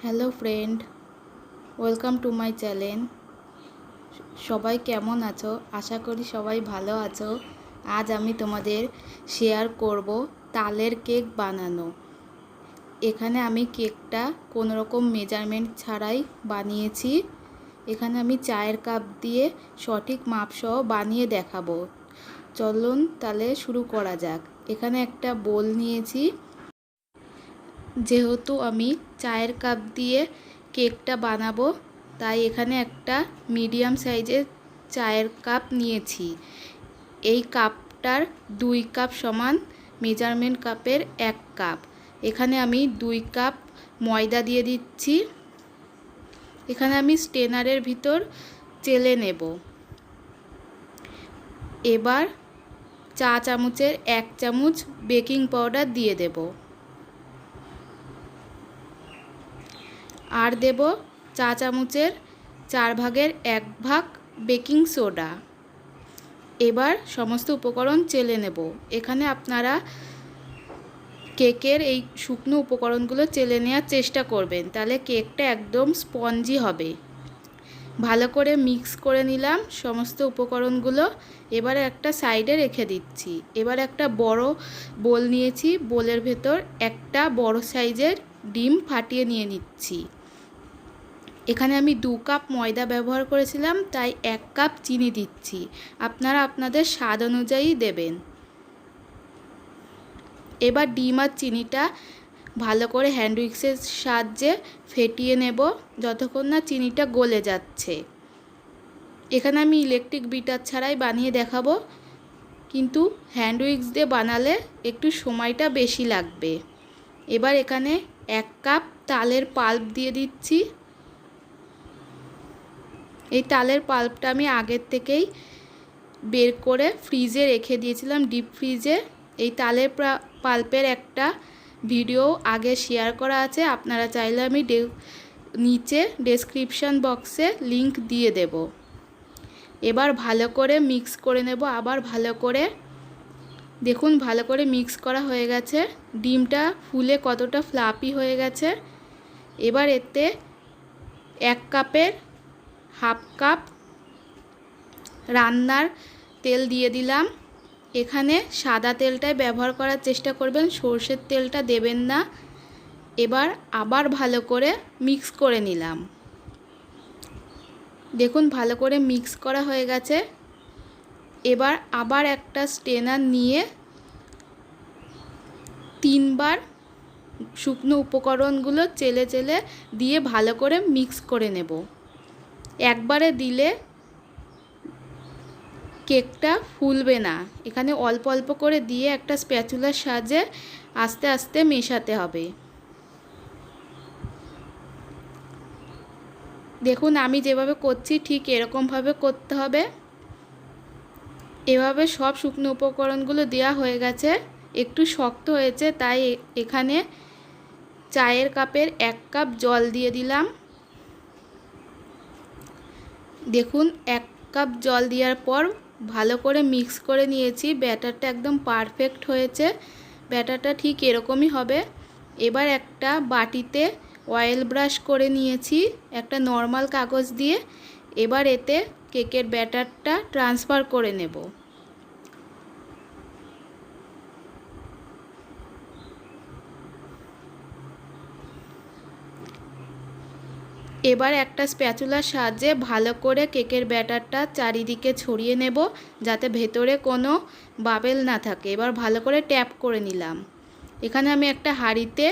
Hello friend, welcome to my channel. সবাই কেমন আছো? আশা করি সবাই ভালো আছো। আজ আমি তোমাদের শেয়ার করব তালের কেক বানানো। এখানে আমি কেকটা কোনো রকম মেজারমেন্ট ছাড়াই বানিয়েছি। এখানে আমি চায়ের কাপ দিয়ে সঠিক মাপসহ বানিয়ে দেখাবো। চলুন তাহলে শুরু করা যাক। এখানে একটা বোল নিয়েছি। যেহেতু আমি চায়ের কাপ দিয়ে কেকটা বানাবো, তাই এখানে একটা মিডিয়াম সাইজের চায়ের কাপ নিয়েছি। এই কাপটার 2 কাপ সমান মেজারমেন্ট কাপের 1 কাপ। এখানে আমি 2 কাপ ময়দা দিয়ে দিচ্ছি। এখানে আমি স্টেনারের ভিতর চেলে নেব। এবার চা চামচের 1 চামচ বেকিং পাউডার দিয়ে দেব। আর দেব চা চামচের 4 ভাগের 1 ভাগ বেকিং সোডা। এবার সমস্ত উপকরণ চেলে নেব। এখানে আপনারা কেকের এই শুকনো উপকরণগুলো চেলে নেওয়ার চেষ্টা করবেন, তাহলে কেকটা একদম স্পঞ্জি হবে। ভালো করে মিক্স করে নিলাম সমস্ত উপকরণগুলো। এবার একটা সাইডে রেখে দিচ্ছি। এবার একটা বড় বোল নিয়েছি। বোলের ভেতর একটা বড় সাইজের ডিম ফাটিয়ে নিয়ে নিচ্ছি। এখানে আমি 2 কাপ ময়দা ব্যবহার করেছিলাম, তাই 1 কাপ চিনি দিচ্ছি। আপনারা আপনাদের স্বাদ অনুযায়ী দেবেন। এবার ডিম আর চিনিটা ভালো করে হ্যান্ড উইক্সের সাহায্যে ফেটিয়ে নেব যতক্ষণ না চিনিটা গলে যাচ্ছে। এখানে আমি ইলেকট্রিক বিটার ছাড়াই বানিয়ে দেখাবো, কিন্তু হ্যান্ড উইক্স দিয়ে বানালে একটু সময়টা বেশি লাগবে। এবার এখানে 1 কাপ তালের পাল্প দিয়ে দিচ্ছি। এই তালের পাল্পটা আমি আগের থেকেই বের করে ফ্রিজে রেখে দিয়েছিলাম, ডিপ ফ্রিজে। এই তালের পাল্পের একটা ভিডিও আগে শেয়ার করা আছে, আপনারা চাইলে আমি নিচে ডেসক্রিপশন বক্সে লিংক দিয়ে দেব। এবার ভালো করে মিক্স করে নেব। আবার ভালো করে দেখুন, ভালো করে মিক্স করা হয়ে গেছে। ডিমটা ফুলে কতটা ফ্লাপি হয়ে গেছে। এবার এতে 1 কাপের 1/2 কাপ রান্নার তেল দিয়ে দিলাম। এখানে সাদা তেলটাই ব্যবহার করার চেষ্টা করবেন, সরষের তেলটা দেবেন না। এবার আবার ভালো করে মিক্স করে নিলাম। দেখুন ভালো করে মিক্স করা হয়ে গেছে। এবার আবার একটা স্টেনার নিয়ে 3 বার শুকনো উপকরণগুলো চেলে চেলে দিয়ে ভালো করে মিক্স করে নেব। একবারে দিলে কেকটা ফুলবে না। এখানে অল্প অল্প করে দিয়ে একটা স্প্যাচুলার সাহায্যে আস্তে আস্তে মেশাতে হবে। দেখুন আমি যেভাবে করছি ঠিক এরকমভাবে করতে হবে। এভাবে সব শুকনো উপকরণগুলো দেওয়া হয়ে গেছে। একটু শক্ত হয়েছে, তাই এখানে চায়ের কাপের 1 কাপ জল দিয়ে দিলাম। দেখুন 1 কাপ জল দেওয়ার পর ভালো করে মিক্স করে নিয়েছি। ব্যাটারটা একদম পারফেক্ট হয়েছে। ব্যাটারটা ঠিক এরকমই হবে। এবার একটা বাটিতে অয়েল ব্রাশ করে নিয়েছি একটা নর্মাল কাগজ দিয়ে। এবার এতে কেকের ব্যাটারটা ট্রান্সফার করে নেব। এবার একটা স্প্যাচুলার সাহায্যে ভালো করে কেকের ব্যাটারটা চারিদিকে ছড়িয়ে নেব, যাতে ভেতরে কোনো বাবেল না থাকে। এবার ভালো করে ট্যাপ করে নিলাম। এখানে আমি একটা হাঁড়িতে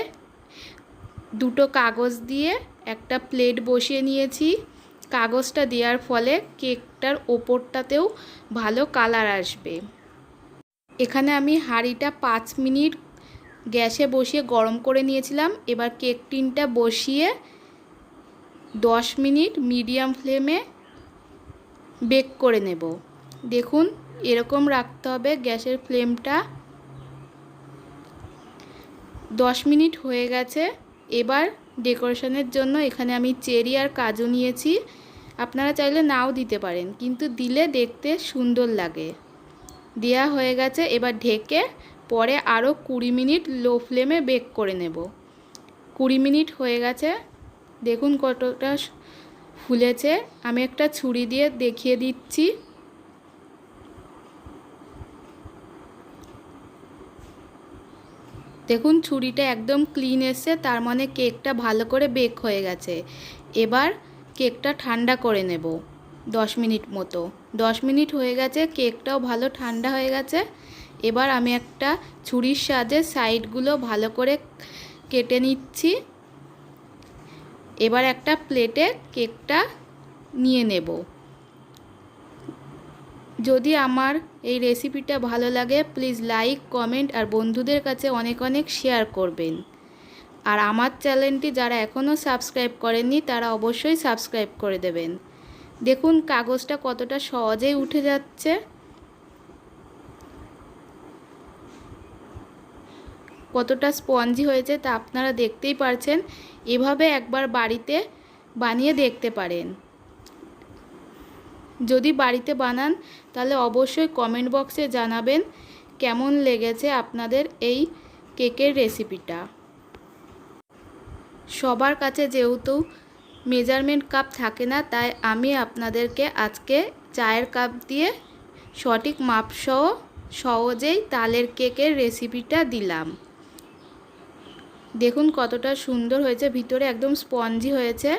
2টো কাগজ দিয়ে একটা প্লেট বসিয়ে নিয়েছি। কাগজটা দেওয়ার ফলে কেকটার ওপরটাতেও ভালো কালার আসবে। এখানে আমি হাঁড়িটা 5 মিনিট গ্যাসে বসিয়ে গরম করে নিয়েছিলাম। এবার কেক টিনটা বসিয়ে 10 মিনিট মিডিয়াম ফ্লেমে বেক করে নেব। দেখুন এরকম রাখতে হবে গ্যাসের ফ্লেমটা। 10 মিনিট হয়ে গেছে। এবার ডেকোরেশনের জন্য এখানে আমি চেরি আর কাজু নিয়েছি। আপনারা চাইলে নাও দিতে পারেন, কিন্তু দিলে দেখতে সুন্দর লাগে। দেওয়া হয়ে গেছে। এবার ঢেকে পরে আরও 20 মিনিট লো ফ্লেমে বেক করে নেব। 20 মিনিট হয়ে গেছে। দেখুন কতটা ফুলেছে। আমি একটা ছুরি দিয়ে দেখিয়ে দিচ্ছি। দেখুন ছুরিটা একদম ক্লিন এসছে, তার মানে কেকটা ভালো করে বেক হয়ে গেছে। এবার কেকটা ঠান্ডা করে নেব 10 মিনিট মতো। 10 মিনিট হয়ে গেছে, কেকটাও ভালো ঠান্ডা হয়ে গেছে। এবার আমি একটা ছুরির সাহায্যে সাইডগুলো ভালো করে কেটে নিচ্ছি। এবার একটা প্লেটে কেকটা নিয়ে নেব। যদি আমার এই রেসিপিটা ভালো লাগে প্লিজ লাইক, কমেন্ট আর বন্ধুদের কাছে অনেক অনেক শেয়ার করবেন। আর আমার চ্যানেলটি যারা এখনও সাবস্ক্রাইব করেননি তারা অবশ্যই সাবস্ক্রাইব করে দেবেন। দেখুন কাগজটা কতটা সহজেই উঠে যাচ্ছে, কতটা স্পঞ্জি হয়েছে তা আপনারা দেখতেই পারছেন। এভাবে একবার বাড়িতে বানিয়ে দেখতে পারেন। যদি বাড়িতে বানান তাহলে অবশ্যই কমেন্ট বক্সে জানাবেন কেমন লেগেছে আপনাদের এই কেকের রেসিপিটা। সবার কাছে যেহেতু মেজারমেন্ট কাপ থাকে না, তাই আমি আপনাদেরকে আজকে চায়ের কাপ দিয়ে সঠিক মাপসহ সহজেই তালের কেকের রেসিপিটা দিলাম। দেখুন কতটা সুন্দর হয়েছে, ভিতরে একদম স্পঞ্জি হয়েছে।